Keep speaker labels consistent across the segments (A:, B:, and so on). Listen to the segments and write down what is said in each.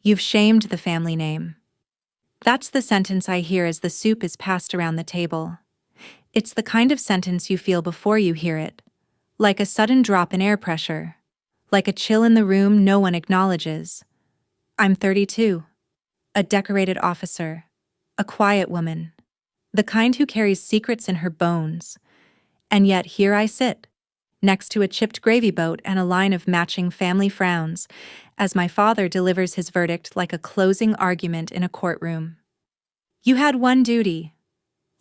A: You've shamed the family name. That's the sentence I hear as the soup is passed around the table. It's the kind of sentence you feel before you hear it. Like a sudden drop in air pressure. Like a chill in the room no one acknowledges. I'm 32. A decorated officer. A quiet woman. The kind who carries secrets in her bones. And yet here I sit, next to a chipped gravy boat and a line of matching family frowns, as my father delivers his verdict like a closing argument in a courtroom. You had one duty.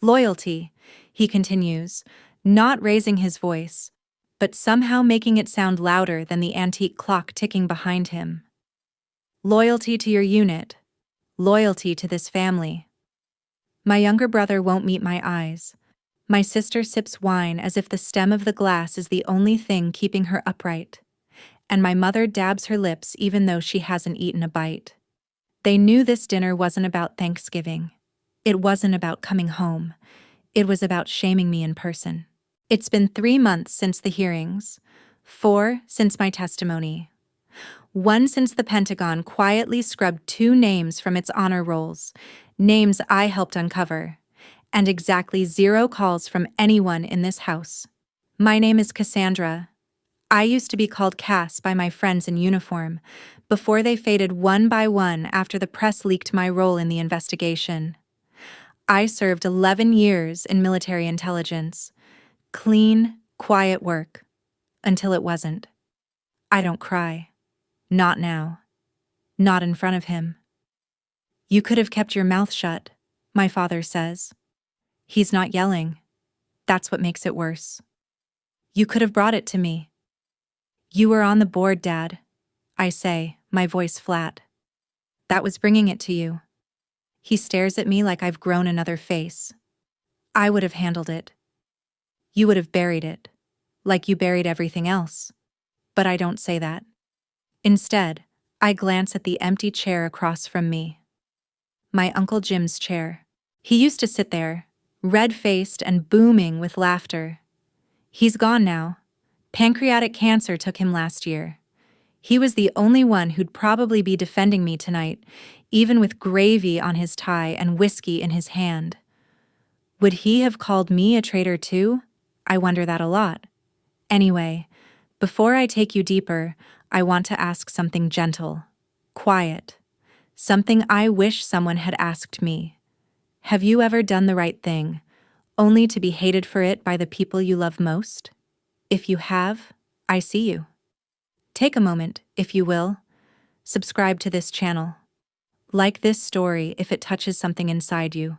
A: Loyalty, he continues, not raising his voice, but somehow making it sound louder than the antique clock ticking behind him. Loyalty to your unit. Loyalty to this family. My younger brother won't meet my eyes. My sister sips wine as if the stem of the glass is the only thing keeping her upright. And my mother dabs her lips even though she hasn't eaten a bite. They knew this dinner wasn't about Thanksgiving. It wasn't about coming home. It was about shaming me in person. It's been 3 months since the hearings, 4 since my testimony, 1 since the Pentagon quietly scrubbed 2 names from its honor rolls, names I helped uncover, and exactly 0 calls from anyone in this house. My name is Cassandra. I used to be called Cass by my friends in uniform, before they faded one by one after the press leaked my role in the investigation. I served 11 years in military intelligence. Clean, quiet work. Until it wasn't. I don't cry. Not now. Not in front of him. You could have kept your mouth shut, my father says. He's not yelling. That's what makes it worse. You could have brought it to me. You were on the board, Dad, I say, my voice flat. That was bringing it to you. He stares at me like I've grown another face. I would have handled it. You would have buried it, like you buried everything else. But I don't say that. Instead, I glance at the empty chair across from me. My Uncle Jim's chair. He used to sit there, red-faced and booming with laughter. He's gone now. Pancreatic cancer took him last year. He was the only one who'd probably be defending me tonight, even with gravy on his tie and whiskey in his hand. Would he have called me a traitor too? I wonder that a lot. Anyway, before I take you deeper, I want to ask something gentle, quiet, something I wish someone had asked me. Have you ever done the right thing, only to be hated for it by the people you love most? If you have, I see you. Take a moment, if you will. Subscribe to this channel. Like this story if it touches something inside you.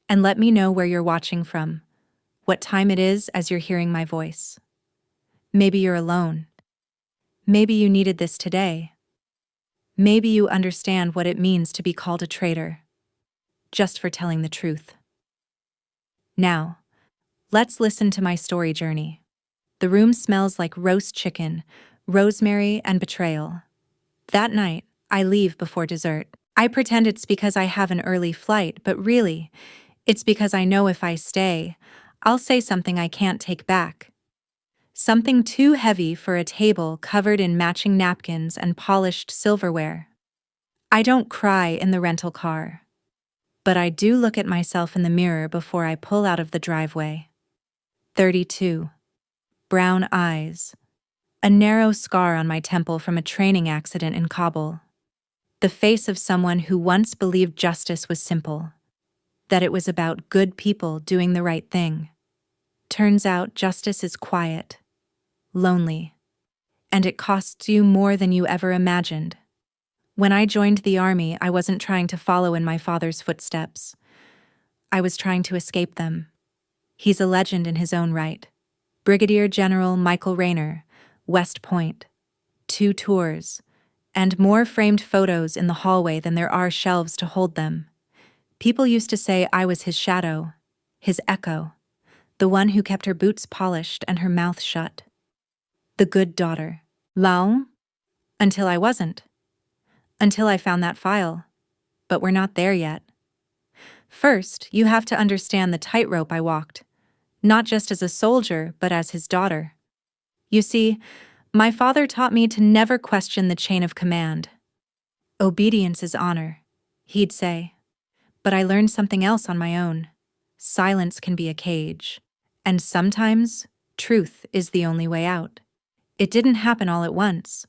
A: And let me know where you're watching from, what time it is as you're hearing my voice. Maybe you're alone. Maybe you needed this today. Maybe you understand what it means to be called a traitor, just for telling the truth. Now, let's listen to my story journey. The room smells like roast chicken, rosemary, and betrayal. That night, I leave before dessert. I pretend it's because I have an early flight, but really, it's because I know if I stay, I'll say something I can't take back. Something too heavy for a table covered in matching napkins and polished silverware. I don't cry in the rental car. But I do look at myself in the mirror before I pull out of the driveway. 32. Brown eyes. A narrow scar on my temple from a training accident in Kabul. The face of someone who once believed justice was simple. That it was about good people doing the right thing. Turns out justice is quiet. Lonely. And it costs you more than you ever imagined. When I joined the army, I wasn't trying to follow in my father's footsteps. I was trying to escape them. He's a legend in his own right. Brigadier General Michael Rayner, West Point. 2 tours, and more framed photos in the hallway than there are shelves to hold them. People used to say I was his shadow, his echo, the one who kept her boots polished and her mouth shut. The good daughter. Lao? Until I wasn't. Until I found that file. But we're not there yet. First, you have to understand the tightrope I walked, not just as a soldier, but as his daughter. You see, my father taught me to never question the chain of command. Obedience is honor, he'd say. But I learned something else on my own. Silence can be a cage. And sometimes, truth is the only way out. It didn't happen all at once.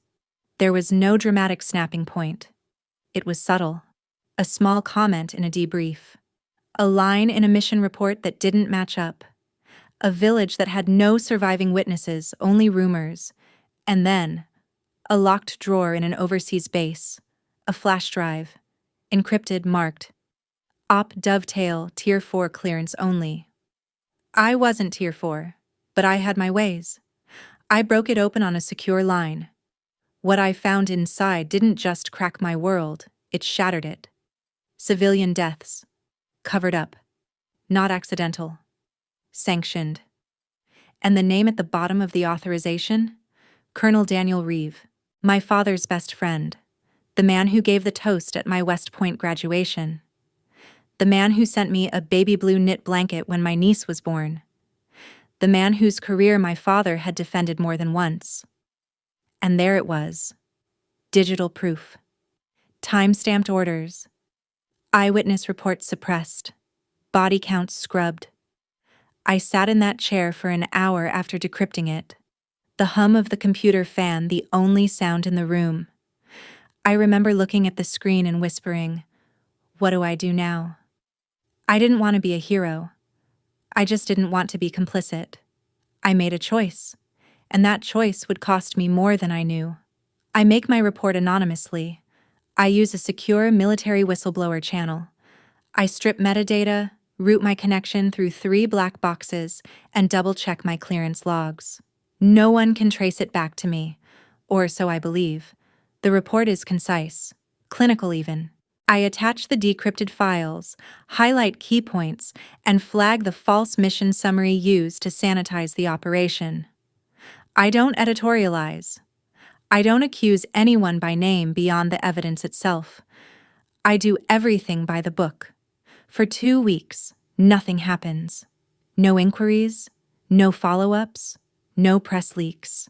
A: There was no dramatic snapping point. It was subtle. A small comment in a debrief. A line in a mission report that didn't match up. A village that had no surviving witnesses, only rumors. And then, a locked drawer in an overseas base. A flash drive. Encrypted, marked. Op Dovetail Tier 4 clearance only. I wasn't Tier 4, but I had my ways. I broke it open on a secure line. What I found inside didn't just crack my world, it shattered it. Civilian deaths. Covered up. Not accidental. Sanctioned. And the name at the bottom of the authorization? Colonel Daniel Reeve, my father's best friend. The man who gave the toast at my West Point graduation. The man who sent me a baby blue knit blanket when my niece was born. The man whose career my father had defended more than once. And there it was. Digital proof. Time-stamped orders. Eyewitness reports suppressed. Body counts scrubbed. I sat in that chair for an hour after decrypting it. The hum of the computer fan the only sound in the room. I remember looking at the screen and whispering, "What do I do now?" I didn't want to be a hero. I just didn't want to be complicit. I made a choice, and that choice would cost me more than I knew. I make my report anonymously. I use a secure military whistleblower channel. I strip metadata, route my connection through 3 black boxes, and double-check my clearance logs. No one can trace it back to me, or so I believe. The report is concise, clinical even. I attach the decrypted files, highlight key points, and flag the false mission summary used to sanitize the operation. I don't editorialize. I don't accuse anyone by name beyond the evidence itself. I do everything by the book. For 2 weeks, nothing happens. No inquiries, no follow-ups, no press leaks.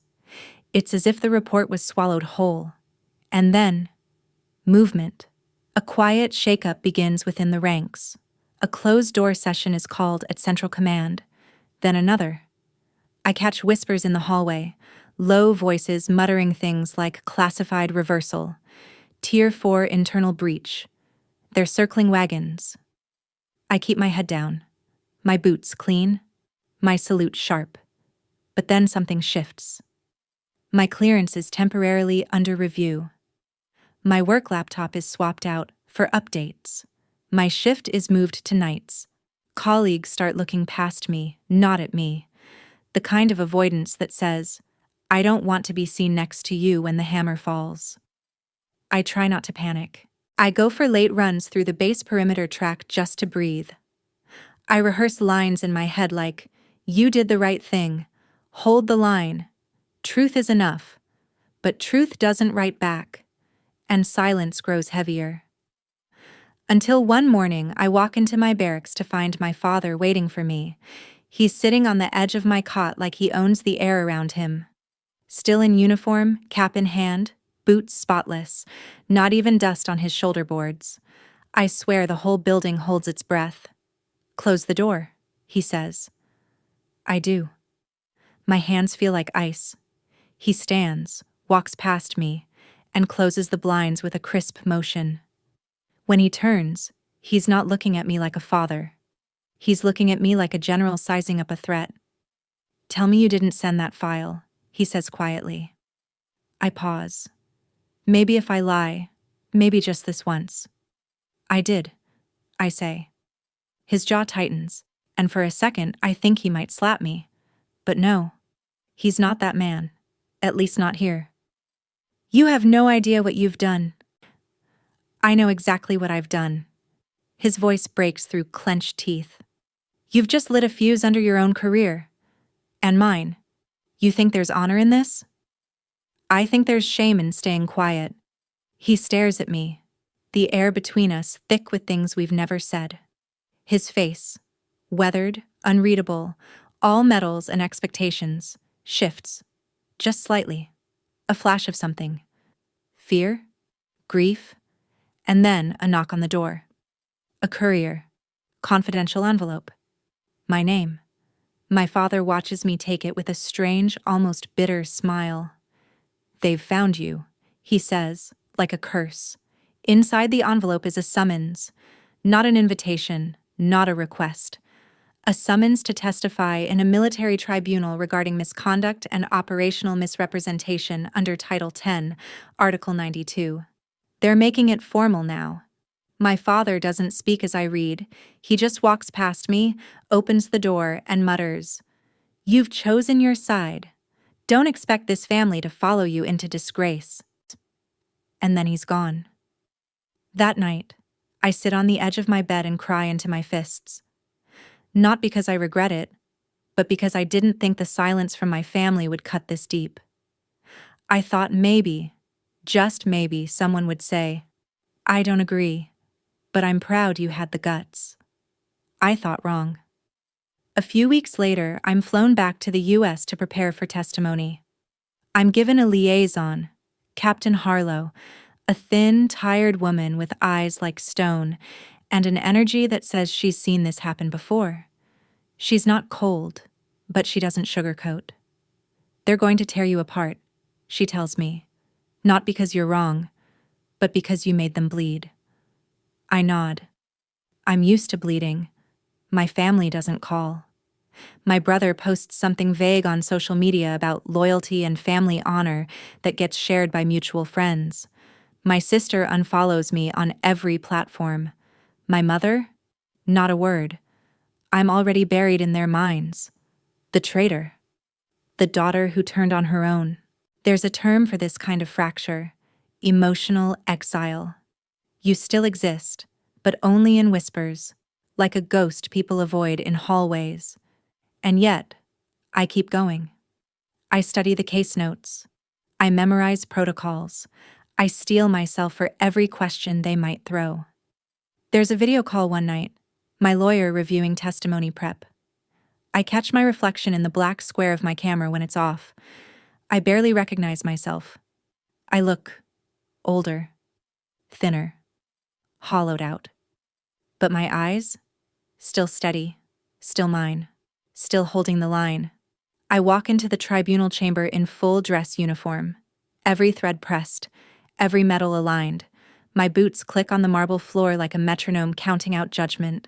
A: It's as if the report was swallowed whole. And then, movement. A quiet shakeup begins within the ranks. A closed-door session is called at Central Command, then another. I catch whispers in the hallway, low voices muttering things like classified reversal, Tier 4 internal breach. They're circling wagons. I keep my head down, my boots clean, my salute sharp. But then something shifts. My clearance is temporarily under review. My work laptop is swapped out for updates. My shift is moved to nights. Colleagues start looking past me, not at me. The kind of avoidance that says, "I don't want to be seen next to you when the hammer falls." I try not to panic. I go for late runs through the base perimeter track just to breathe. I rehearse lines in my head like, "You did the right thing. Hold the line. Truth is enough." But truth doesn't write back. And silence grows heavier. Until one morning, I walk into my barracks to find my father waiting for me. He's sitting on the edge of my cot like he owns the air around him. Still in uniform, cap in hand, boots spotless, not even dust on his shoulder boards. I swear the whole building holds its breath. "Close the door," he says. I do. My hands feel like ice. He stands, walks past me, and closes the blinds with a crisp motion. When he turns, he's not looking at me like a father. He's looking at me like a general sizing up a threat. "Tell me you didn't send that file," he says quietly. I pause. Maybe if I lie, maybe just this once. "I did," I say. His jaw tightens, and for a second I think he might slap me. But no, he's not that man. At least not here. "You have no idea what you've done." I know exactly what I've done. His voice breaks through clenched teeth. "You've just lit a fuse under your own career. And mine. You think there's honor in this?" I think there's shame in staying quiet. He stares at me, the air between us thick with things we've never said. His face, weathered, unreadable, all metals and expectations, shifts. Just slightly. A flash of something. Fear? Grief? And then a knock on the door. A courier. Confidential envelope. My name. My father watches me take it with a strange, almost bitter smile. "They've found you," he says, like a curse. Inside the envelope is a summons. Not an invitation, not a request. A summons to testify in a military tribunal regarding misconduct and operational misrepresentation under Title 10, Article 92. They're making it formal now. My father doesn't speak as I read. He just walks past me, opens the door, and mutters, "You've chosen your side. Don't expect this family to follow you into disgrace." And then he's gone. That night, I sit on the edge of my bed and cry into my fists. Not because I regret it, but because I didn't think the silence from my family would cut this deep. I thought maybe, just maybe, someone would say, "I don't agree, but I'm proud you had the guts." I thought wrong. A few weeks later, I'm flown back to the US to prepare for testimony. I'm given a liaison, Captain Harlow, a thin, tired woman with eyes like stone and an energy that says she's seen this happen before. She's not cold, but she doesn't sugarcoat. "They're going to tear you apart," she tells me. "Not because you're wrong, but because you made them bleed." I nod. I'm used to bleeding. My family doesn't call. My brother posts something vague on social media about loyalty and family honor that gets shared by mutual friends. My sister unfollows me on every platform. My mother? Not a word. I'm already buried in their minds. The traitor. The daughter who turned on her own. There's a term for this kind of fracture: emotional exile. You still exist, but only in whispers, like a ghost people avoid in hallways. And yet, I keep going. I study the case notes. I memorize protocols. I steel myself for every question they might throw. There's a video call one night, my lawyer reviewing testimony prep. I catch my reflection in the black square of my camera when it's off. I barely recognize myself. I look older, thinner, hollowed out. But my eyes? Still steady, still mine, still holding the line. I walk into the tribunal chamber in full dress uniform, every thread pressed, every metal aligned. My boots click on the marble floor like a metronome counting out judgment.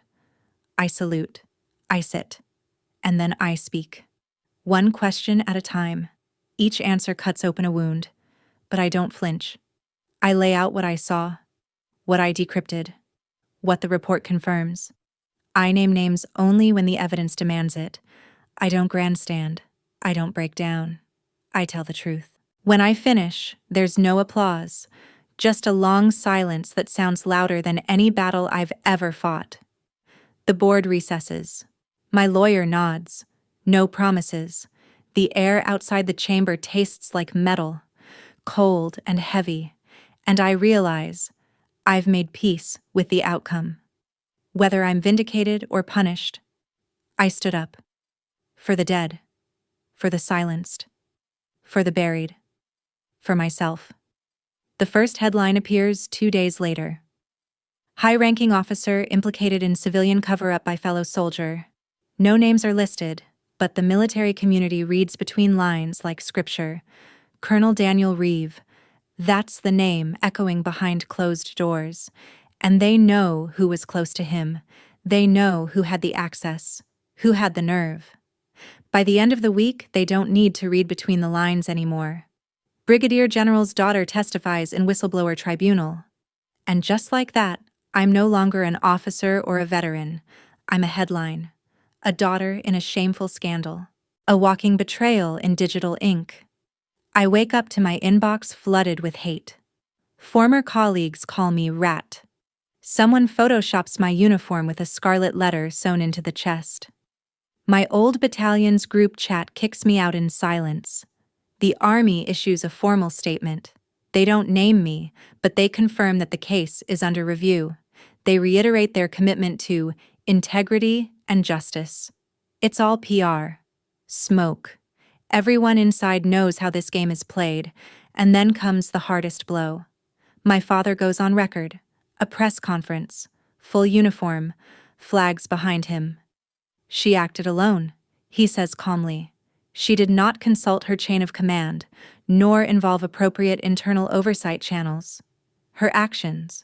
A: I salute. I sit. And then I speak. One question at a time. Each answer cuts open a wound, but I don't flinch. I lay out what I saw, what I decrypted, what the report confirms. I name names only when the evidence demands it. I don't grandstand. I don't break down. I tell the truth. When I finish, there's no applause, just a long silence that sounds louder than any battle I've ever fought. The board recesses. My lawyer nods. No promises. The air outside the chamber tastes like metal, cold and heavy, and I realize I've made peace with the outcome. Whether I'm vindicated or punished, I stood up. For the dead, for the silenced, for the buried, for myself. The first headline appears 2 days later. High-ranking officer implicated in civilian cover-up by fellow soldier. No names are listed, but the military community reads between lines like scripture. Colonel Daniel Reeve. That's the name echoing behind closed doors. And they know who was close to him. They know who had the access, who had the nerve. By the end of the week, they don't need to read between the lines anymore. Brigadier General's daughter testifies in whistleblower tribunal. And just like that, I'm no longer an officer or a veteran. I'm a headline. A daughter in a shameful scandal. A walking betrayal in digital ink. I wake up to my inbox flooded with hate. Former colleagues call me rat. Someone photoshops my uniform with a scarlet letter sewn into the chest. My old battalion's group chat kicks me out in silence. The Army issues a formal statement. They don't name me, but they confirm that the case is under review. They reiterate their commitment to integrity and justice. It's all PR. Smoke. Everyone inside knows how this game is played, and then comes the hardest blow. My father goes on record, A press conference, full uniform, flags behind him. She acted alone, he says calmly. She did not consult her chain of command, nor involve appropriate internal oversight channels. Her actions,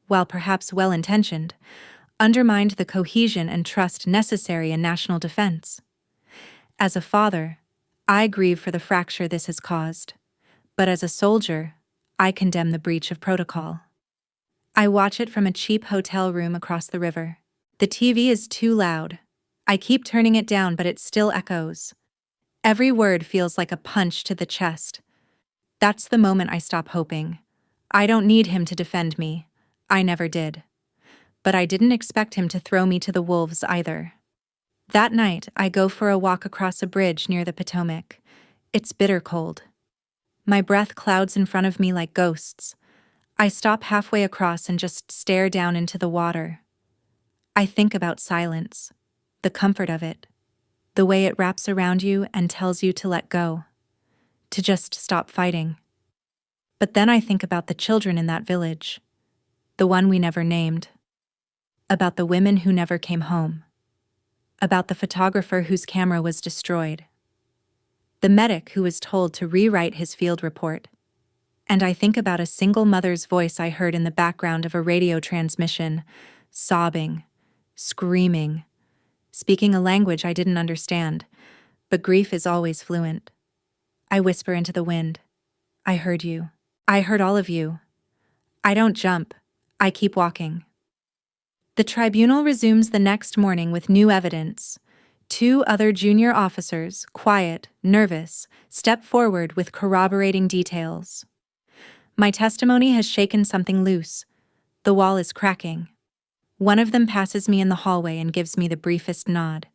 A: while perhaps well-intentioned, undermined the cohesion and trust necessary in national defense. As a father, I grieve for the fracture this has caused, but as a soldier, I condemn the breach of protocol. I watch it from a cheap hotel room across the river. The TV is too loud. I keep turning it down, but it still echoes. Every word feels like a punch to the chest. That's the moment I stop hoping. I don't need him to defend me. I never did. But I didn't expect him to throw me to the wolves either. That night, I go for a walk across a bridge near the Potomac. It's bitter cold. My breath clouds in front of me like ghosts. I stop halfway across and just stare down into the water. I think about silence, the comfort of it, the way it wraps around you and tells you to let go, to just stop fighting. But then I think about the children in that village, the one we never named, about the women who never came home, about the photographer whose camera was destroyed, the medic who was told to rewrite his field report. And I think about a single mother's voice I heard in the background of a radio transmission, sobbing, screaming, speaking a language I didn't understand, but grief is always fluent. I whisper into the wind, I heard you. I heard all of you. I don't jump. I keep walking. The tribunal resumes the next morning with new evidence. 2 other junior officers, quiet, nervous, step forward with corroborating details. My testimony has shaken something loose. The wall is cracking. One of them passes me in the hallway and gives me the briefest nod.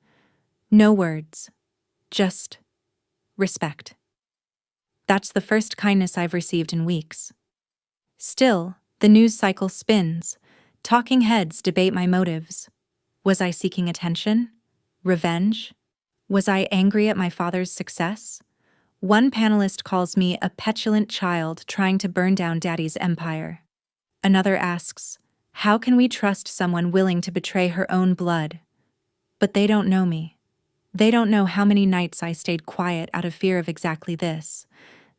A: No words. Just respect. That's the first kindness I've received in weeks. Still, the news cycle spins. Talking heads debate my motives. Was I seeking attention? Revenge? Was I angry at my father's success? One panelist calls me a petulant child trying to burn down daddy's empire. Another asks, how can we trust someone willing to betray her own blood? But they don't know me. They don't know how many nights I stayed quiet out of fear of exactly this.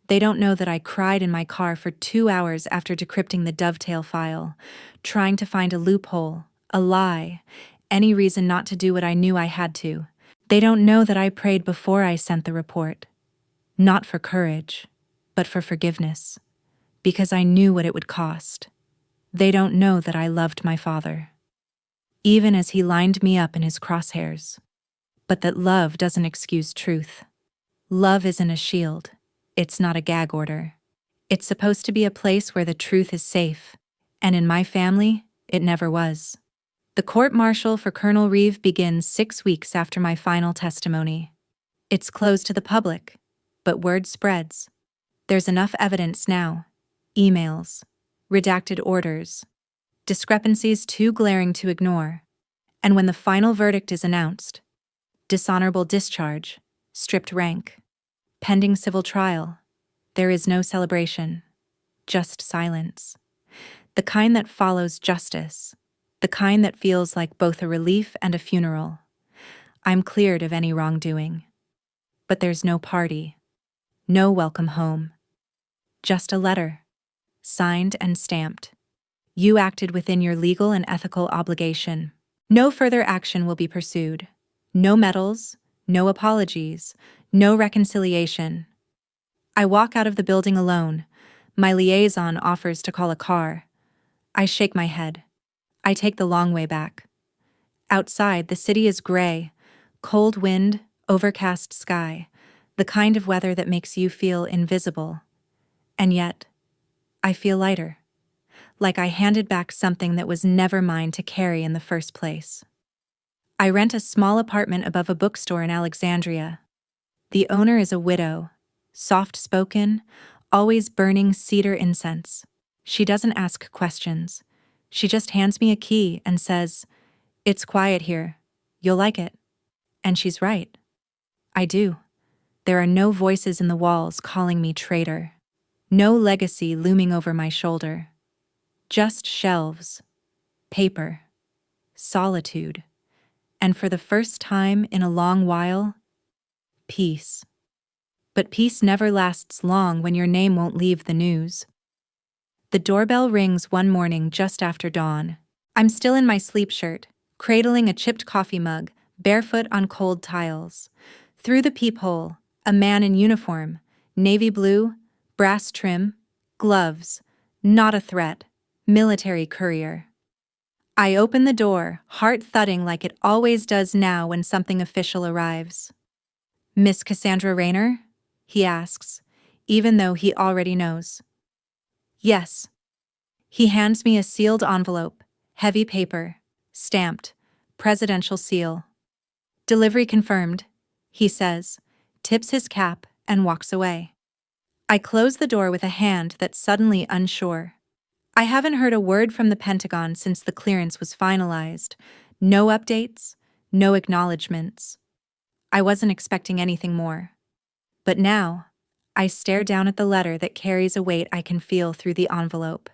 A: They don't know that I cried in my car for 2 hours after decrypting the dovetail file, trying to find a loophole, a lie, any reason not to do what I knew I had to. They don't know that I prayed before I sent the report. Not for courage, but for forgiveness, because I knew what it would cost. They don't know that I loved my father, even as he lined me up in his crosshairs. But that love doesn't excuse truth. Love isn't a shield. It's not a gag order. It's supposed to be a place where the truth is safe, and in my family, it never was. The court-martial for Colonel Reeve begins 6 weeks after my final testimony. It's closed to the public, but word spreads. There's enough evidence now. Emails, redacted orders, discrepancies too glaring to ignore. And when the final verdict is announced, dishonorable discharge, stripped rank, pending civil trial, there is no celebration, just silence. The kind that follows justice, the kind that feels like both a relief and a funeral. I'm cleared of any wrongdoing. But there's no party, no welcome home. Just a letter, signed and stamped. You acted within your legal and ethical obligation. No further action will be pursued. No medals, no apologies, no reconciliation. I walk out of the building alone. My liaison offers to call a car. I shake my head. I take the long way back. Outside, the city is gray, cold wind, overcast sky, the kind of weather that makes you feel invisible. And yet, I feel lighter, like I handed back something that was never mine to carry in the first place. I rent a small apartment above a bookstore in Alexandria. The owner is a widow, soft-spoken, always burning cedar incense. She doesn't ask questions. She just hands me a key and says, "It's quiet here. You'll like it." And she's right. I do. There are no voices in the walls calling me traitor. No legacy looming over my shoulder. Just shelves, paper, solitude, and for the first time in a long while, peace. But peace never lasts long when your name won't leave the news. The doorbell rings one morning just after dawn. I'm still in my sleep shirt, cradling a chipped coffee mug, barefoot on cold tiles. Through the peephole, a man in uniform, navy blue, brass trim, gloves, not a threat, military courier. I open the door, heart thudding like it always does now when something official arrives. "Miss Cassandra Rayner?" he asks, even though he already knows. "Yes." He hands me a sealed envelope, heavy paper, stamped, presidential seal. "Delivery confirmed," he says, tips his cap, and walks away. I close the door with a hand that's suddenly unsure. I haven't heard a word from the Pentagon since the clearance was finalized. No updates, no acknowledgements. I wasn't expecting anything more. But now, I stare down at the letter that carries a weight I can feel through the envelope.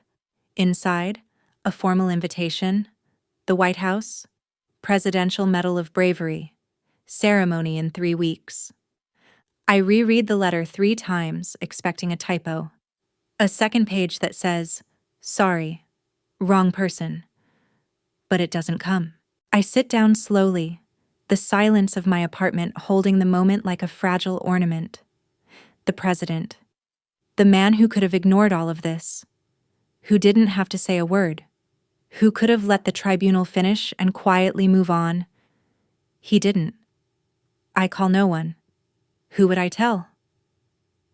A: Inside, a formal invitation, the White House, Presidential Medal of Bravery, ceremony in 3 weeks. I reread the letter 3 times, expecting a typo. A second page that says, "Sorry, wrong person." But it doesn't come. I sit down slowly, the silence of my apartment holding the moment like a fragile ornament. The president. The man who could have ignored all of this. Who didn't have to say a word. Who could have let the tribunal finish and quietly move on. He didn't. I call no one. Who would I tell?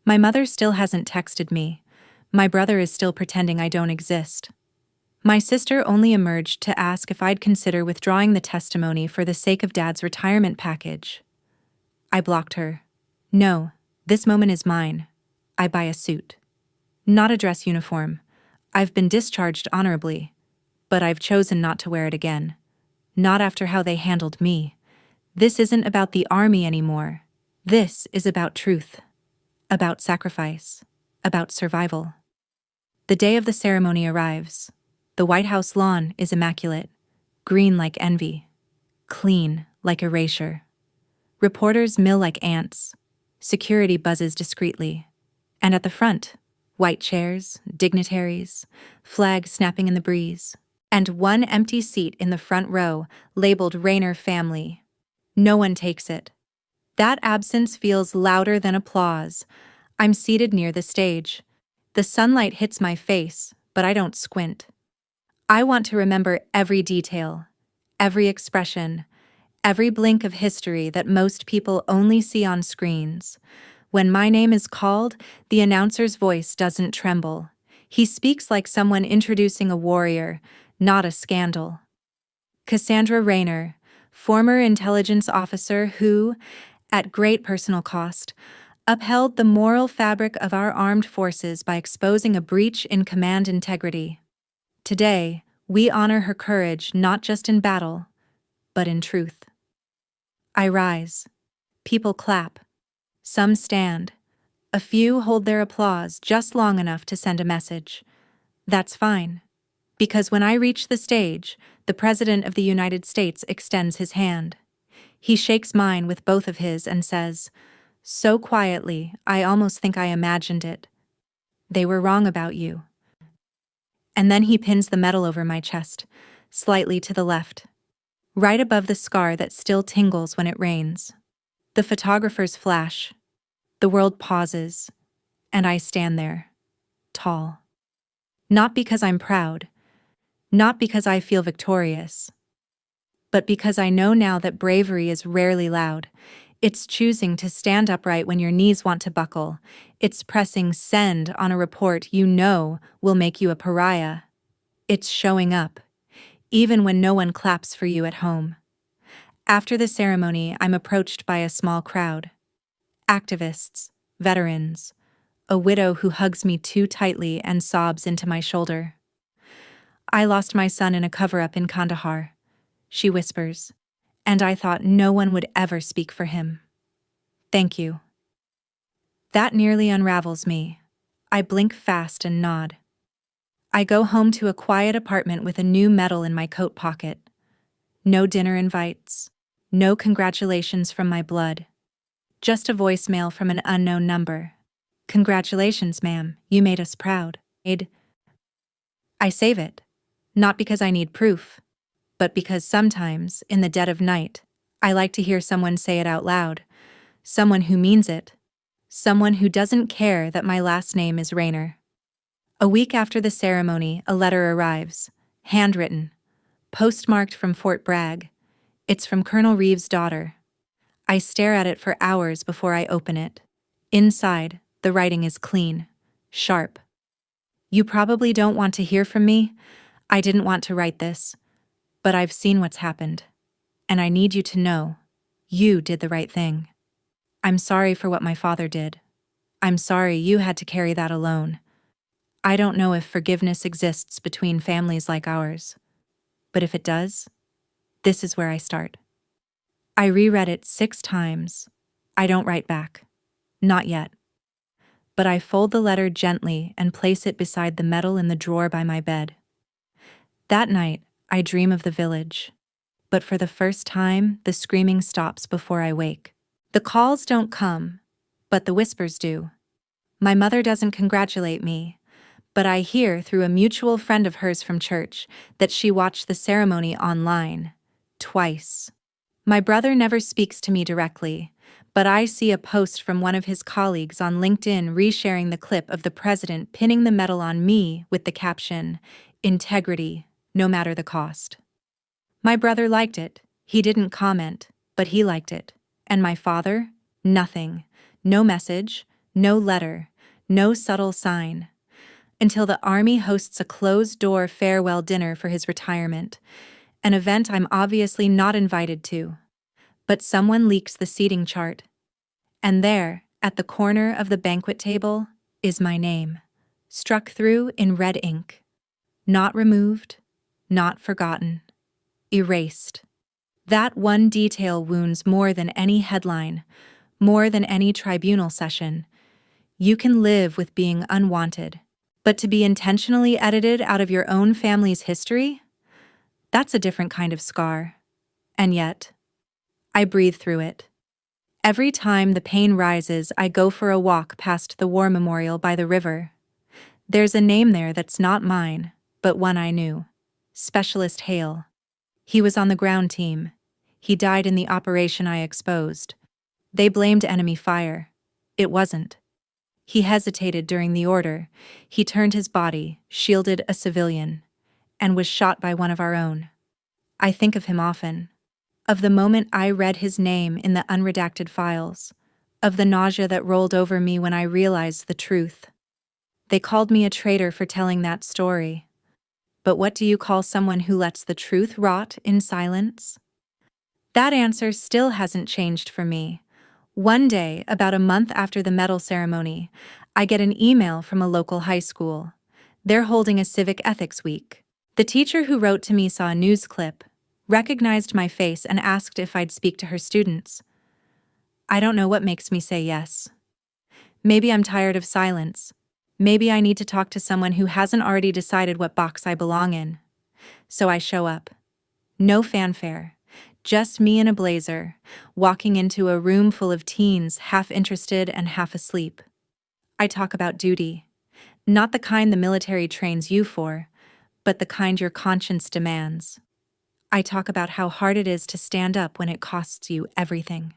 A: My mother still hasn't texted me. My brother is still pretending I don't exist. My sister only emerged to ask if I'd consider withdrawing the testimony for the sake of Dad's retirement package. I blocked her. No, this moment is mine. I buy a suit. Not a dress uniform. I've been discharged honorably, but I've chosen not to wear it again. Not after how they handled me. This isn't about the army anymore. This is about truth. About sacrifice. About survival. The day of the ceremony arrives. The White House lawn is immaculate, green like envy, clean like erasure. Reporters mill like ants. Security buzzes discreetly. And at the front, white chairs, dignitaries, flag snapping in the breeze, and one empty seat in the front row labeled Rayner Family. No one takes it. That absence feels louder than applause. I'm seated near the stage. The sunlight hits my face, but I don't squint. I want to remember every detail, every expression, every blink of history that most people only see on screens. When my name is called, the announcer's voice doesn't tremble. He speaks like someone introducing a warrior, not a scandal. Cassandra Rayner, former intelligence officer who, at great personal cost, upheld the moral fabric of our armed forces by exposing a breach in command integrity. Today, we honor her courage not just in battle, but in truth. I rise. People clap. Some stand. A few hold their applause just long enough to send a message. That's fine, because when I reach the stage, the President of the United States extends his hand. He shakes mine with both of his and says, so quietly, I almost think I imagined it. "They were wrong about you." And then he pins the medal over my chest, slightly to the left, right above the scar that still tingles when it rains. The photographers flash. The world pauses, and I stand there, tall. Not because I'm proud, not because I feel victorious, but because I know now that bravery is rarely loud. It's choosing to stand upright when your knees want to buckle. It's pressing send on a report you know will make you a pariah. It's showing up, even when no one claps for you at home. After the ceremony, I'm approached by a small crowd. Activists, veterans, a widow who hugs me too tightly and sobs into my shoulder. "I lost my son in a cover-up in Kandahar," she whispers, "and I thought no one would ever speak for him. Thank you." That nearly unravels me. I blink fast and nod. I go home to a quiet apartment with a new medal in my coat pocket. No dinner invites. No congratulations from my blood. Just a voicemail from an unknown number. "Congratulations, ma'am, you made us proud." I save it. Not because I need proof, but because sometimes, in the dead of night, I like to hear someone say it out loud. Someone who means it. Someone who doesn't care that my last name is Rayner. A week after the ceremony, a letter arrives, handwritten, postmarked from Fort Bragg. It's from Colonel Reeves' daughter. I stare at it for hours before I open it. Inside, the writing is clean, sharp. "You probably don't want to hear from me. I didn't want to write this. But I've seen what's happened. And I need you to know, you did the right thing. I'm sorry for what my father did. I'm sorry you had to carry that alone. I don't know if forgiveness exists between families like ours. But if it does, this is where I start." I reread it 6 times. I don't write back. Not yet. But I fold the letter gently and place it beside the medal in the drawer by my bed. That night, I dream of the village. But for the first time, the screaming stops before I wake. The calls don't come, but the whispers do. My mother doesn't congratulate me, but I hear through a mutual friend of hers from church that she watched the ceremony online, twice. My brother never speaks to me directly, but I see a post from one of his colleagues on LinkedIn resharing the clip of the president pinning the medal on me with the caption, "Integrity, no matter the cost." My brother liked it. He didn't comment, but he liked it. And my father? Nothing. No message, no letter, no subtle sign. Until the Army hosts a closed-door farewell dinner for his retirement, an event I'm obviously not invited to. But someone leaks the seating chart. And there, at the corner of the banquet table, is my name, struck through in red ink. Not removed, not forgotten, erased. That one detail wounds more than any headline, more than any tribunal session. You can live with being unwanted, but to be intentionally edited out of your own family's history? That's a different kind of scar. And yet, I breathe through it. Every time the pain rises, I go for a walk past the war memorial by the river. There's a name there that's not mine, but one I knew. Specialist Hale. He was on the ground team. He died in the operation I exposed. They blamed enemy fire. It wasn't. He hesitated during the order. He turned his body, shielded a civilian, and was shot by one of our own. I think of him often. Of the moment I read his name in the unredacted files. Of the nausea that rolled over me when I realized the truth. They called me a traitor for telling that story. But what do you call someone who lets the truth rot in silence? That answer still hasn't changed for me. One day, about a month after the medal ceremony, I get an email from a local high school. They're holding a civic ethics week. The teacher who wrote to me saw a news clip, recognized my face, and asked if I'd speak to her students. I don't know what makes me say yes. Maybe I'm tired of silence. Maybe I need to talk to someone who hasn't already decided what box I belong in. So I show up. No fanfare. Just me in a blazer, walking into a room full of teens, half interested and half asleep. I talk about duty. Not the kind the military trains you for, but the kind your conscience demands. I talk about how hard it is to stand up when it costs you everything.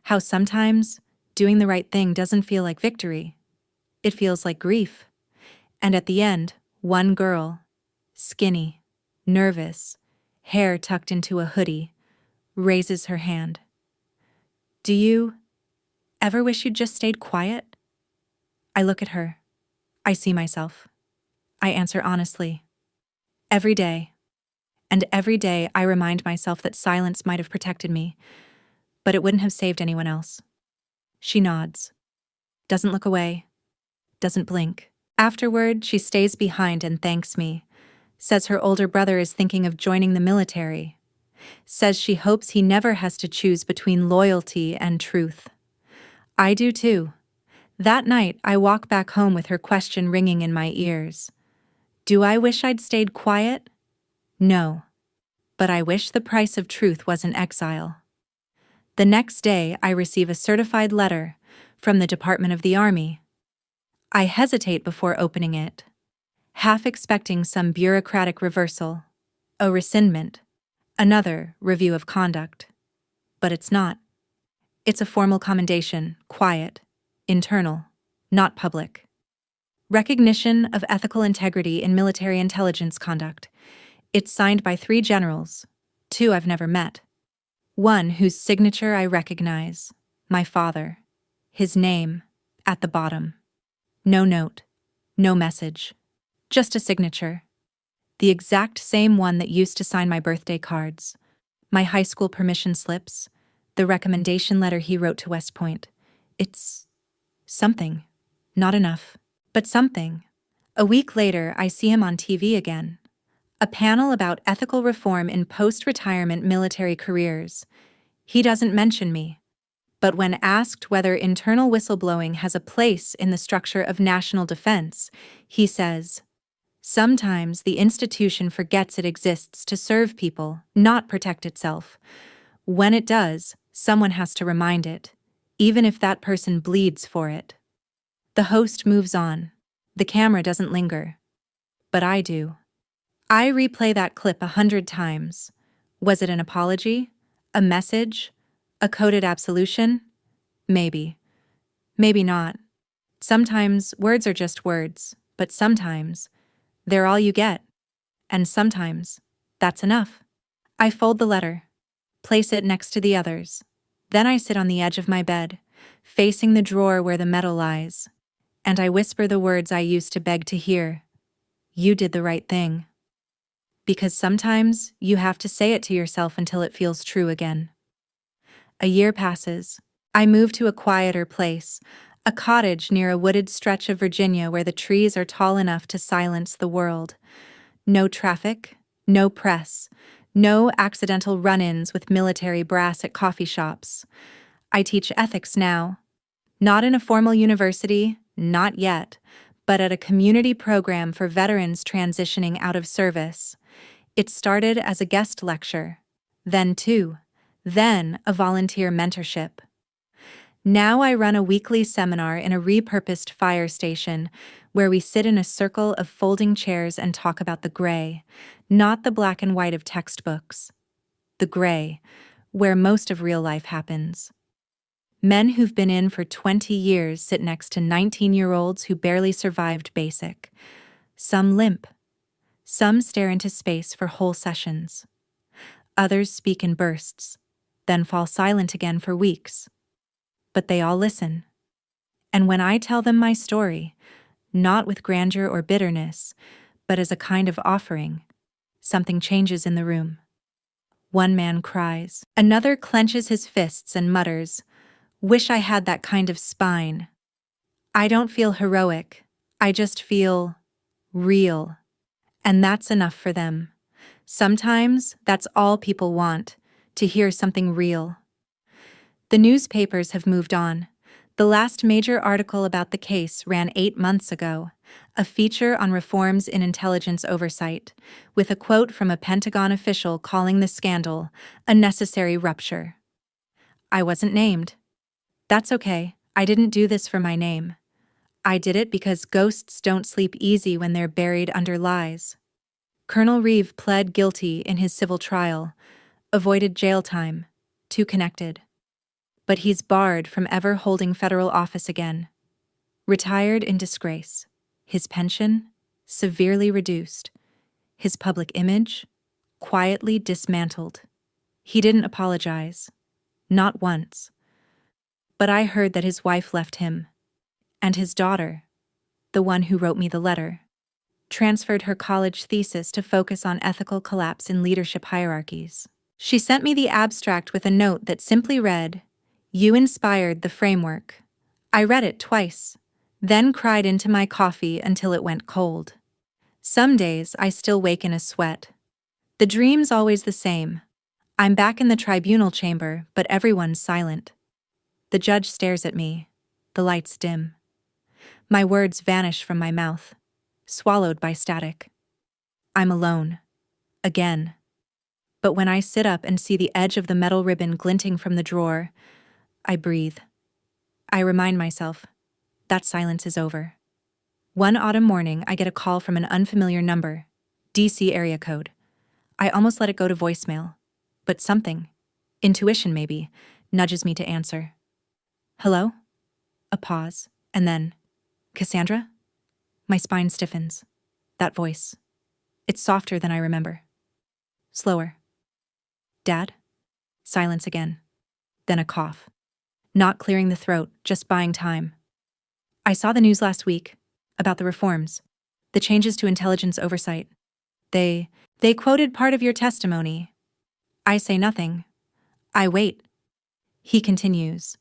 A: How sometimes doing the right thing doesn't feel like victory. It feels like grief. And at the end, one girl, skinny, nervous, hair tucked into a hoodie, raises her hand. "Do you ever wish you'd just stayed quiet?" I look at her. I see myself. I answer honestly. Every day. And every day I remind myself that silence might have protected me, but it wouldn't have saved anyone else. She nods. Doesn't look away. Doesn't blink. Afterward, she stays behind and thanks me. Says her older brother is thinking of joining the military. Says she hopes he never has to choose between loyalty and truth. I do too. That night, I walk back home with her question ringing in my ears. Do I wish I'd stayed quiet? No. But I wish the price of truth was an exile. The next day, I receive a certified letter from the Department of the Army. I hesitate before opening it, half expecting some bureaucratic reversal, a rescindment, another review of conduct. But it's not. It's a formal commendation, quiet, internal, not public. Recognition of ethical integrity in military intelligence conduct. It's signed by 3 generals, 2 I've never met. One whose signature I recognize, my father. His name, at the bottom. No note, no message, just a signature. The exact same one that used to sign my birthday cards, my high school permission slips, the recommendation letter he wrote to West Point. It's something. Not enough, but something. A week later, I see him on TV again. A panel about ethical reform in post-retirement military careers. He doesn't mention me. But when asked whether internal whistleblowing has a place in the structure of national defense, he says, "Sometimes the institution forgets it exists to serve people, not protect itself. When it does, someone has to remind it, even if that person bleeds for it." The host moves on. The camera doesn't linger. But I do. I replay that clip 100 times. Was it an apology? A message? A coded absolution? Maybe. Maybe not. Sometimes words are just words, but sometimes they're all you get. And sometimes that's enough. I fold the letter, place it next to the others. Then I sit on the edge of my bed, facing the drawer where the metal lies, and I whisper the words I used to beg to hear. You did the right thing. Because sometimes you have to say it to yourself until it feels true again. A year passes. I move to a quieter place, a cottage near a wooded stretch of Virginia where the trees are tall enough to silence the world. No traffic, no press, no accidental run-ins with military brass at coffee shops. I teach ethics now. Not in a formal university, not yet, but at a community program for veterans transitioning out of service. It started as a guest lecture, then 2, then a volunteer mentorship. Now I run a weekly seminar in a repurposed fire station where we sit in a circle of folding chairs and talk about the gray, not the black and white of textbooks. The gray, where most of real life happens. Men who've been in for 20 years sit next to 19-year-olds who barely survived basic. Some limp. Some stare into space for whole sessions. Others speak in bursts, then fall silent again for weeks. But they all listen. And when I tell them my story, not with grandeur or bitterness, but as a kind of offering, something changes in the room. One man cries. Another clenches his fists and mutters, "Wish I had that kind of spine." I don't feel heroic. I just feel real. And that's enough for them. Sometimes that's all people want, to hear something real. The newspapers have moved on. The last major article about the case ran 8 months ago, a feature on reforms in intelligence oversight, with a quote from a Pentagon official calling the scandal a necessary rupture. I wasn't named. That's okay, I didn't do this for my name. I did it because ghosts don't sleep easy when they're buried under lies. Colonel Reeve pled guilty in his civil trial, avoided jail time, too connected. But he's barred from ever holding federal office again. Retired in disgrace. His pension, severely reduced. His public image, quietly dismantled. He didn't apologize. Not once. But I heard that his wife left him. And his daughter, the one who wrote me the letter, transferred her college thesis to focus on ethical collapse in leadership hierarchies. She sent me the abstract with a note that simply read, "You inspired the framework." I read it twice, then cried into my coffee until it went cold. Some days I still wake in a sweat. The dream's always the same. I'm back in the tribunal chamber, but everyone's silent. The judge stares at me. The lights dim. My words vanish from my mouth, swallowed by static. I'm alone. Again. But when I sit up and see the edge of the metal ribbon glinting from the drawer, I breathe. I remind myself, that silence is over. One autumn morning, I get a call from an unfamiliar number, DC area code. I almost let it go to voicemail. But something, intuition maybe, nudges me to answer. Hello? A pause, and then, Cassandra? My spine stiffens. That voice. It's softer than I remember. Slower. Dad? Silence again. Then a cough. Not clearing the throat, just buying time. I saw the news last week about the reforms, the changes to intelligence oversight. They quoted part of your testimony. I say nothing. I wait. He continues.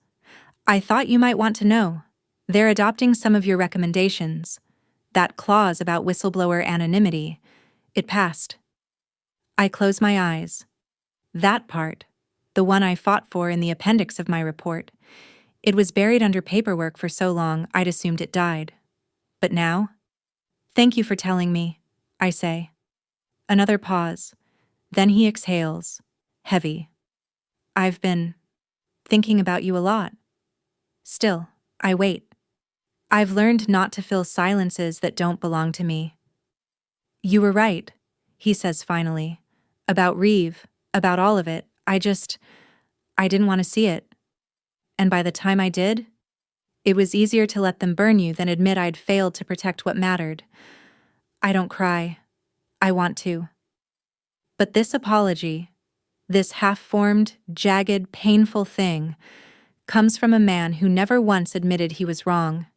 A: I thought you might want to know. They're adopting some of your recommendations. That clause about whistleblower anonymity, it passed. I close my eyes. That part, the one I fought for in the appendix of my report, it was buried under paperwork for so long I'd assumed it died. But now? Thank you for telling me, I say. Another pause. Then he exhales, heavy. I've been thinking about you a lot. Still, I wait. I've learned not to fill silences that don't belong to me. You were right, he says finally. About Reeve, about all of it, I didn't want to see it. And by the time I did, it was easier to let them burn you than admit I'd failed to protect what mattered. I don't cry. I want to. But this apology, this half-formed, jagged, painful thing, comes from a man who never once admitted he was wrong.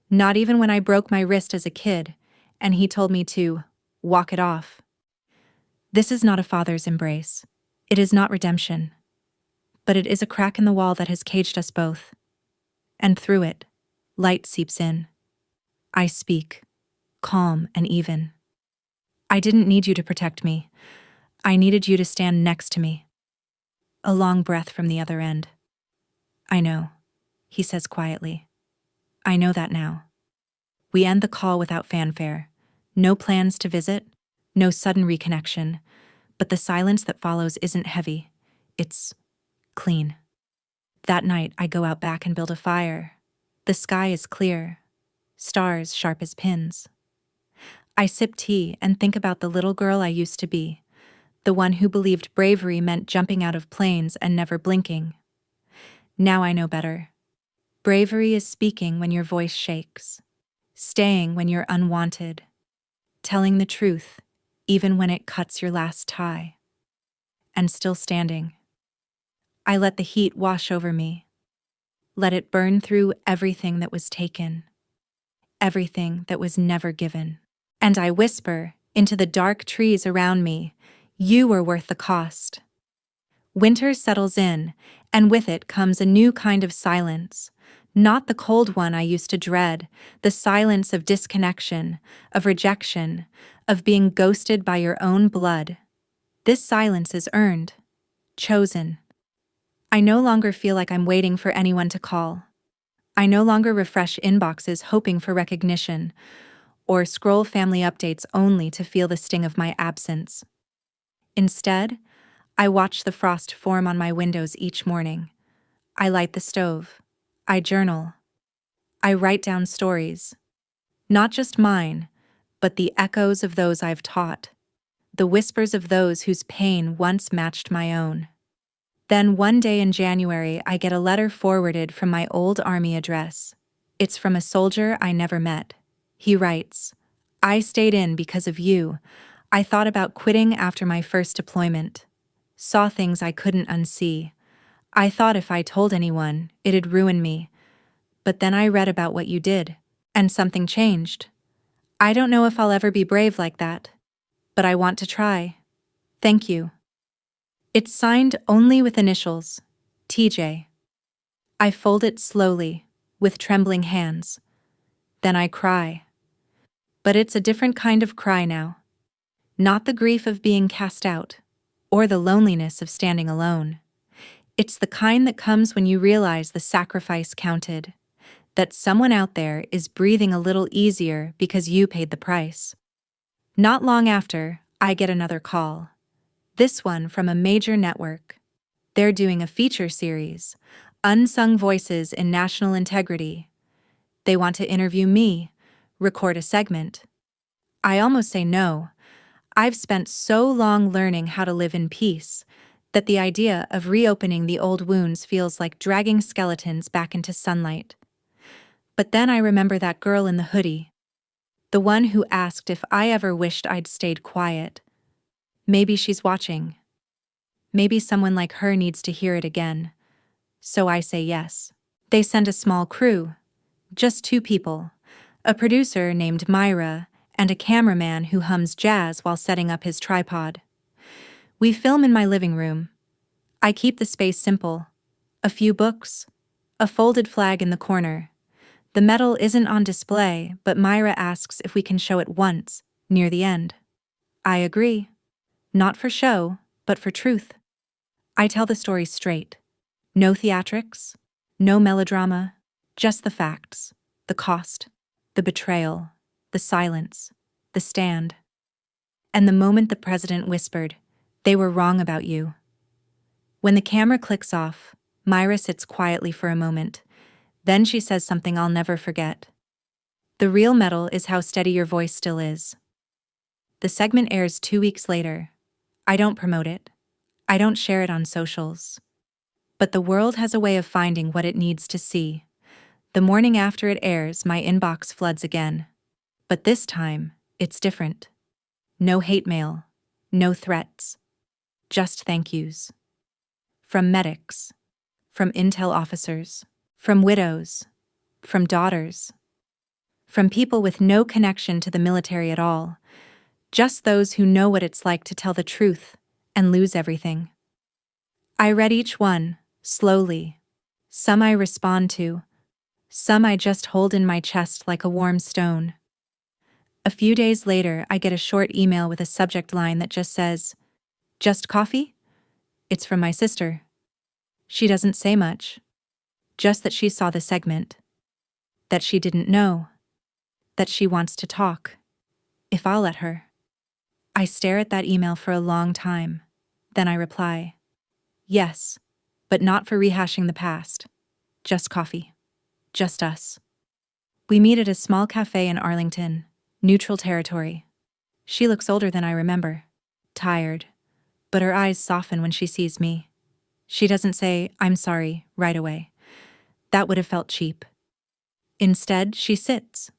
A: Not even when I broke my wrist as a kid, and he told me to walk it off. This is not a father's embrace. It is not redemption. But it is a crack in the wall that has caged us both. And through it, light seeps in. I speak, calm and even. I didn't need you to protect me. I needed you to stand next to me. A long breath from the other end. I know, he says quietly. I know that now. We end the call without fanfare. No plans to visit, no sudden reconnection, but the silence that follows isn't heavy. It's clean. That night, I go out back and build a fire. The sky is clear, stars sharp as pins. I sip tea and think about the little girl I used to be, the one who believed bravery meant jumping out of planes and never blinking. Now I know better. Bravery is speaking when your voice shakes, staying when you're unwanted, telling the truth even when it cuts your last tie, and still standing. I let the heat wash over me, let it burn through everything that was taken, everything that was never given. And I whisper into the dark trees around me, you were worth the cost. Winter settles in, and with it comes a new kind of silence, not the cold one I used to dread, the silence of disconnection, of rejection, of being ghosted by your own blood. This silence is earned, chosen. I no longer feel like I'm waiting for anyone to call. I no longer refresh inboxes hoping for recognition, or scroll family updates only to feel the sting of my absence. Instead, I watch the frost form on my windows each morning. I light the stove. I journal. I write down stories. Not just mine, but the echoes of those I've taught, the whispers of those whose pain once matched my own. Then one day in January, I get a letter forwarded from my old army address. It's from a soldier I never met. He writes, I stayed in because of you. I thought about quitting after my first deployment. Saw things I couldn't unsee. I thought if I told anyone, it'd ruin me. But then I read about what you did, and something changed. I don't know if I'll ever be brave like that, but I want to try. Thank you. It's signed only with initials, TJ. I fold it slowly, with trembling hands. Then I cry. But it's a different kind of cry now. Not the grief of being cast out, or the loneliness of standing alone. It's the kind that comes when you realize the sacrifice counted, that someone out there is breathing a little easier because you paid the price. Not long after, I get another call. This one from a major network. They're doing a feature series, Unsung Voices in National Integrity. They want to interview me, record a segment. I almost say no. I've spent so long learning how to live in peace that the idea of reopening the old wounds feels like dragging skeletons back into sunlight. But then I remember that girl in the hoodie, the one who asked if I ever wished I'd stayed quiet. Maybe she's watching. Maybe someone like her needs to hear it again. So I say yes. They send a small crew, just 2 people, a producer named Myra and a cameraman who hums jazz while setting up his tripod. We film in my living room. I keep the space simple. A few books, a folded flag in the corner. The medal isn't on display, but Myra asks if we can show it once, near the end. I agree. Not for show, but for truth. I tell the story straight. No theatrics, no melodrama, just the facts, the cost, the betrayal, the silence, the stand. And the moment the president whispered, "They were wrong about you." When the camera clicks off, Myra sits quietly for a moment. Then she says something I'll never forget. "The real medal is how steady your voice still is." The segment airs 2 weeks later. I don't promote it. I don't share it on socials. But the world has a way of finding what it needs to see. The morning after it airs, my inbox floods again. But this time, it's different. No hate mail, no threats, just thank yous. From medics, from intel officers, from widows, from daughters, from people with no connection to the military at all, just those who know what it's like to tell the truth and lose everything. I read each one, slowly. Some I respond to, some I just hold in my chest like a warm stone. A few days later, I get a short email with a subject line that just says, "Just coffee?" It's from my sister. She doesn't say much, just that she saw the segment, that she didn't know, that she wants to talk, if I'll let her. I stare at that email for a long time. Then I reply, "Yes, but not for rehashing the past. Just coffee. Just us." We meet at a small cafe in Arlington, neutral territory. She looks older than I remember, tired, but her eyes soften when she sees me. She doesn't say, "I'm sorry," right away. That would have felt cheap. Instead, she sits.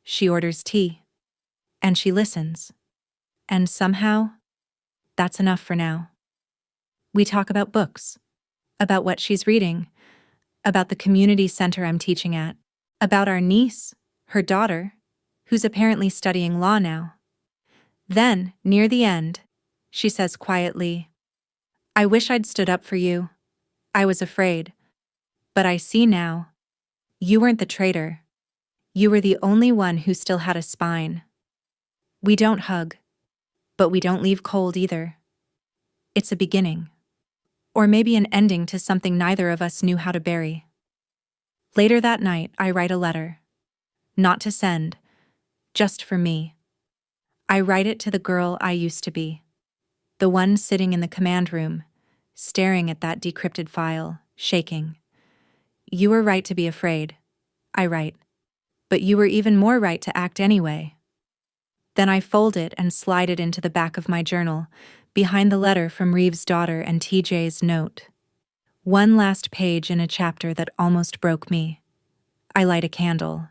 A: She orders tea. And she listens. And somehow, that's enough for now. We talk about books, about what she's reading, about the community center I'm teaching at, about our niece, her daughter, who's apparently studying law now. Then, near the end, she says quietly, "I wish I'd stood up for you. I was afraid. But I see now. You weren't the traitor. You were the only one who still had a spine." We don't hug, but we don't leave cold either. It's a beginning. Or maybe an ending to something neither of us knew how to bury. Later that night, I write a letter. Not to send, just for me. I write it to the girl I used to be. The one sitting in the command room, staring at that decrypted file, shaking. "You were right to be afraid," I write. "But you were even more right to act anyway." Then I fold it and slide it into the back of my journal, behind the letter from Reeves' daughter and TJ's note. One last page in a chapter that almost broke me. I light a candle.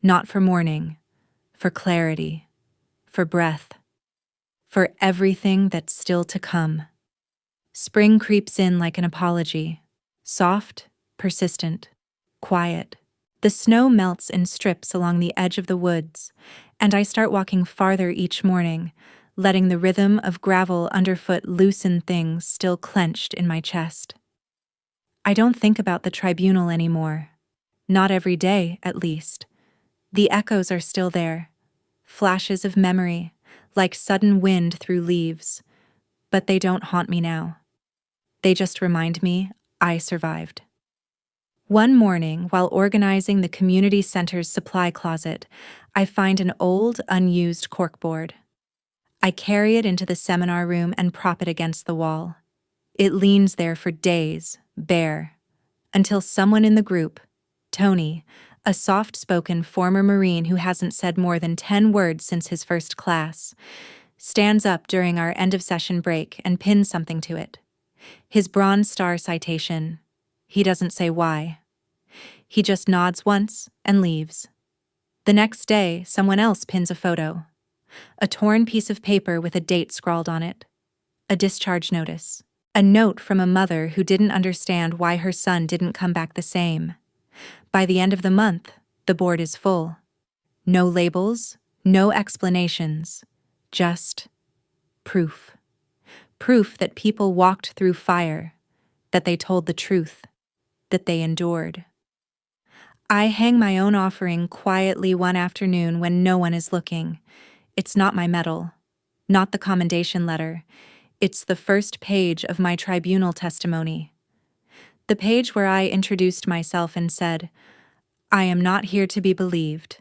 A: Not for mourning, for clarity, for breath, for everything that's still to come. Spring creeps in like an apology. Soft, persistent, quiet. The snow melts in strips along the edge of the woods, and I start walking farther each morning, letting the rhythm of gravel underfoot loosen things still clenched in my chest. I don't think about the tribunal anymore. Not every day, at least. The echoes are still there, flashes of memory, like sudden wind through leaves, but they don't haunt me now. They just remind me I survived. One morning, while organizing the community center's supply closet, I find an old, unused corkboard. I carry it into the seminar room and prop it against the wall. It leans there for days, bare, until someone in the group, Tony, a soft-spoken former Marine who hasn't said more than 10 words since his first class, stands up during our end-of-session break and pins something to it. His Bronze Star citation. He doesn't say why. He just nods once and leaves. The next day, someone else pins a photo. A torn piece of paper with a date scrawled on it. A discharge notice. A note from a mother who didn't understand why her son didn't come back the same. By the end of the month, the board is full. No labels, no explanations, just proof. Proof that people walked through fire, that they told the truth, that they endured. I hang my own offering quietly one afternoon when no one is looking. It's not my medal, not the commendation letter. It's the first page of my tribunal testimony. The page where I introduced myself and said, "I am not here to be believed.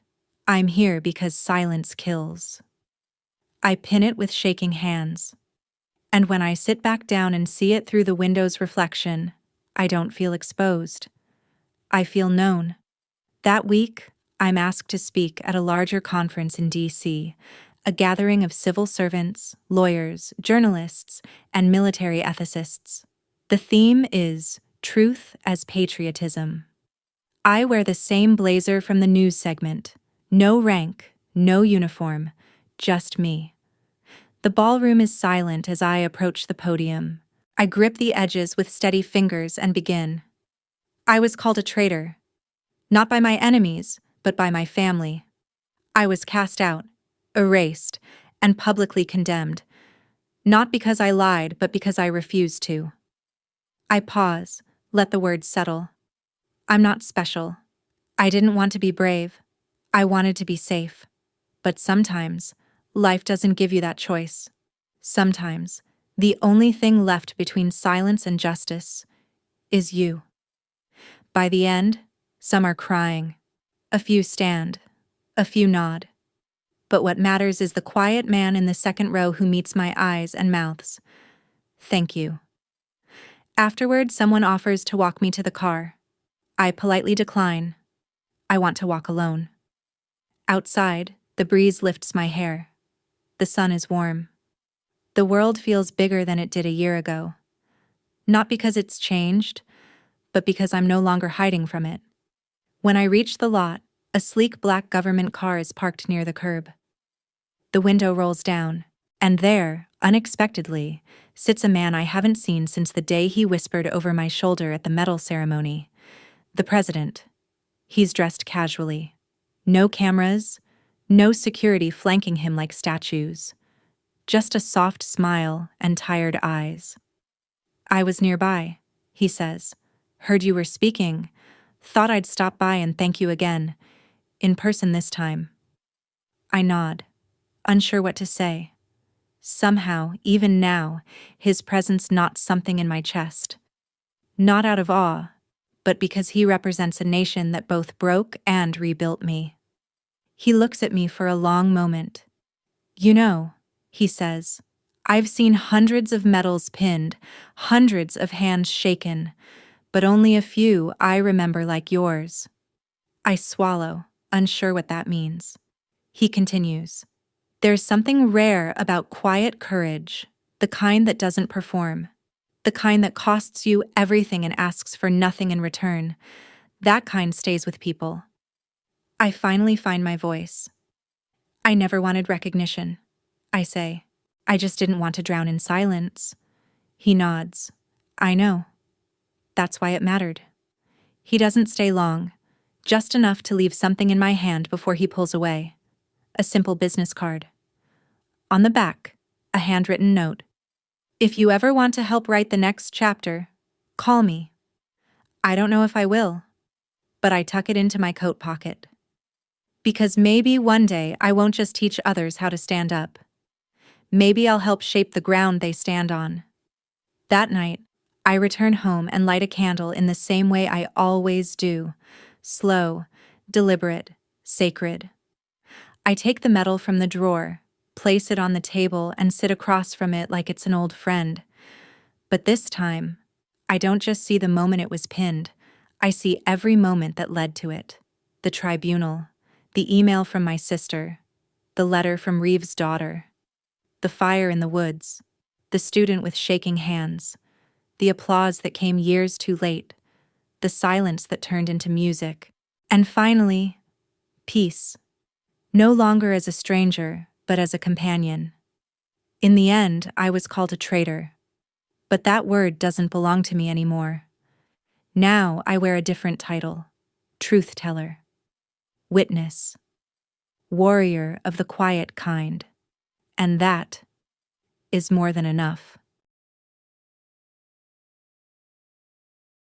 A: I'm here because silence kills." I pin it with shaking hands. And when I sit back down and see it through the window's reflection, I don't feel exposed. I feel known. That week, I'm asked to speak at a larger conference in D.C., a gathering of civil servants, lawyers, journalists, and military ethicists. The theme is Truth as Patriotism. I wear the same blazer from the news segment. No rank, no uniform, just me. The ballroom is silent as I approach the podium. I grip the edges with steady fingers and begin. I was called a traitor. Not by my enemies, but by my family. I was cast out, erased, and publicly condemned. Not because I lied, but because I refused to. I pause, let the words settle. I'm not special. I didn't want to be brave. I wanted to be safe. But sometimes, life doesn't give you that choice. Sometimes, the only thing left between silence and justice is you. By the end, some are crying. A few stand. A few nod. But what matters is the quiet man in the second row who meets my eyes and mouths. Thank you. Afterward, someone offers to walk me to the car. I politely decline. I want to walk alone. Outside, the breeze lifts my hair. The sun is warm. The world feels bigger than it did a year ago. Not because it's changed, but because I'm no longer hiding from it. When I reach the lot, a sleek black government car is parked near the curb. The window rolls down, and there, unexpectedly, sits a man I haven't seen since the day he whispered over my shoulder at the medal ceremony. The president. He's dressed casually. No cameras, no security flanking him like statues. Just a soft smile and tired eyes. "I was nearby," he says. "Heard you were speaking. Thought I'd stop by and thank you again. In person this time." I nod, unsure what to say. Somehow, even now, his presence knots something in my chest. Not out of awe, but because he represents a nation that both broke and rebuilt me. He looks at me for a long moment. "You know," he says, "I've seen hundreds of medals pinned, hundreds of hands shaken, but only a few I remember like yours." I swallow, unsure what that means. He continues, "There's something rare about quiet courage, the kind that doesn't perform, the kind that costs you everything and asks for nothing in return. That kind stays with people." I finally find my voice. "I never wanted recognition," I say. "I just didn't want to drown in silence." He nods. "I know. That's why it mattered." He doesn't stay long, just enough to leave something in my hand before he pulls away. A simple business card. On the back, a handwritten note. "If you ever want to help write the next chapter, call me." I don't know if I will, but I tuck it into my coat pocket. Because maybe one day I won't just teach others how to stand up. Maybe I'll help shape the ground they stand on. That night, I return home and light a candle in the same way I always do. Slow, deliberate, sacred. I take the medal from the drawer, place it on the table, and sit across from it like it's an old friend. But this time, I don't just see the moment it was pinned, I see every moment that led to it. The tribunal, the email from my sister, the letter from Reeves' daughter, the fire in the woods, the student with shaking hands, the applause that came years too late, the silence that turned into music, and finally, peace. No longer as a stranger, but as a companion. In the end, I was called a traitor. But that word doesn't belong to me anymore. Now I wear a different title: truth teller, witness, warrior of the quiet kind. And that is more than enough.